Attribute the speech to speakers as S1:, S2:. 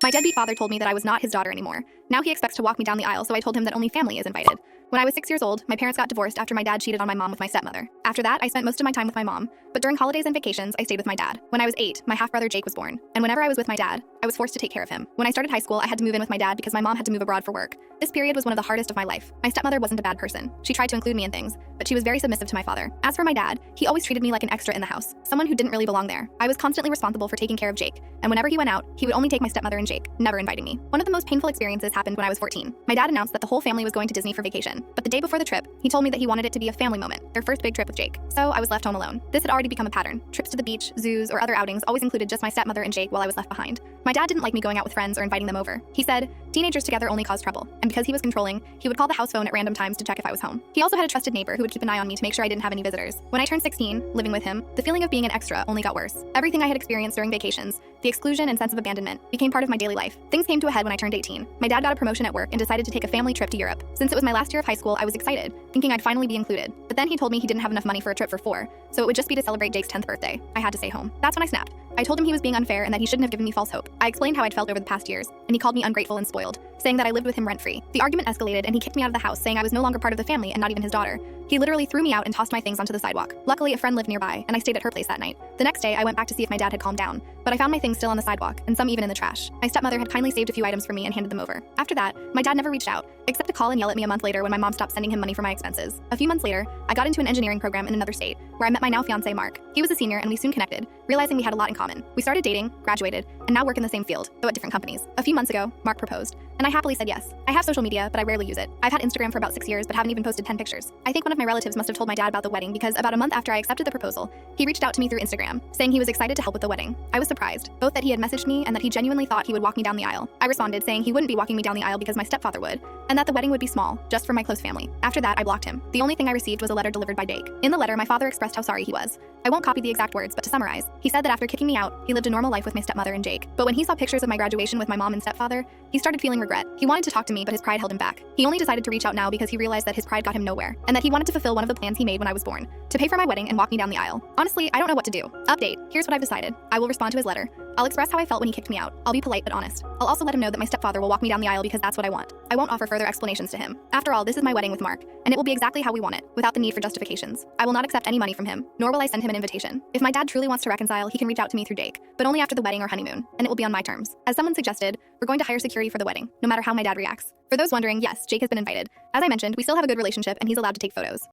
S1: My deadbeat father told me that I was not his daughter anymore. Now he expects to walk me down the aisle, so I told him that only family is invited. When I was 6 years old, my parents got divorced after my dad cheated on my mom with my stepmother. After that, I spent most of my time with my mom, but during holidays and vacations, I stayed with my dad. When I was 8, my half-brother Jake was born, and whenever I was with my dad, I was forced to take care of him. When I started high school, I had to move in with my dad because my mom had to move abroad for work. This period was one of the hardest of my life. My stepmother wasn't a bad person. She tried to include me in things, but she was very submissive to my father. As for my dad, he always treated me like an extra in the house, someone who didn't really belong there. I was constantly responsible for taking care of Jake, and whenever he went out, he would only take my stepmother and Jake, never inviting me. One of the most painful experiences happened when I was 14. My dad announced that the whole family was going to Disney for vacation, but the day before the trip, he told me that he wanted it to be a family moment, their first big trip with Jake. So I was left home alone. This had already become a pattern. Trips to the beach, zoos, or other outings always included just my stepmother and Jake while I was left behind. My dad didn't like me going out with friends or inviting them over. He said, teenagers together only cause trouble, and because he was controlling, he would call the house phone at random times to check if I was home. He also had a trusted neighbor who would keep an eye on me to make sure I didn't have any visitors. When I turned 16, living with him, the feeling of being an extra only got worse. Everything I had experienced during vacations, the exclusion and sense of abandonment, became part of my daily life. Things came to a head when I turned 18. My dad got a promotion at work and decided to take a family trip to Europe. Since it was my last year of high school, I was excited, thinking I'd finally be included. But then he told me he didn't have enough money for a trip for 4, so it would just be to celebrate Jake's 10th birthday. I had to stay home. That's when I snapped. I told him he was being unfair and that he shouldn't have given me false hope. I explained how I'd felt over the past years, and he called me ungrateful and spoiled, saying that I lived with him rent-free. The argument escalated and he kicked me out of the house, saying I was no longer part of the family and not even his daughter. He literally threw me out and tossed my things onto the sidewalk. Luckily, a friend lived nearby, and I stayed at her place that night. The next day, I went back to see if my dad had calmed down, but I found my things still on the sidewalk, and some even in the trash. My stepmother had kindly saved a few items for me and handed them over. After that, my dad never reached out, except to call and yell at me a month later when my mom stopped sending him money for my expenses. A few months later, I got into an engineering program in another state, where I met my now fiancé Mark. He was a senior and we soon connected, realizing we had a lot in common. We started dating, graduated, and now work in the same field, though at different companies. A few months ago, Mark proposed, and I happily said yes. I have social media, but I rarely use it. I've had Instagram for about 6 years, but haven't even posted 10 pictures. I think one of my relatives must have told my dad about the wedding because about a month after I accepted the proposal, he reached out to me through Instagram, saying he was excited to help with the wedding. I was surprised, both that he had messaged me and that he genuinely thought he would walk me down the aisle. I responded saying he wouldn't be walking me down the aisle because my stepfather would, and that the wedding would be small, just for my close family. After that, I blocked him. The only thing I received was a letter delivered by Jake. In the letter, my father expressed how sorry he was. I won't copy the exact words, but to summarize, he said that after kicking me out, he lived a normal life with my stepmother and Jake. But when he saw pictures of my graduation with my mom and stepfather, he started feeling regret. He wanted to talk to me, but his pride held him back. He only decided to reach out now because he realized that his pride got him nowhere, and that he wanted to fulfill one of the plans he made when I was born, to pay for my wedding and walk me down the aisle. Honestly, I don't know what to do. Update, here's what I've decided. I will respond to his letter. I'll express how I felt when he kicked me out. I'll be polite but honest. I'll also let him know that my stepfather will walk me down the aisle because that's what I want. I won't offer further explanations to him. After all, this is my wedding with Mark, and it will be exactly how we want it, without the need for justifications. I will not accept any money from him, nor will I send him an invitation. If my dad truly wants to reconcile, he can reach out to me through Jake, but only after the wedding or honeymoon, and it will be on my terms. As someone suggested, we're going to hire security for the wedding, no matter how my dad reacts. For those wondering, yes, Jake has been invited. As I mentioned, we still have a good relationship and he's allowed to take photos.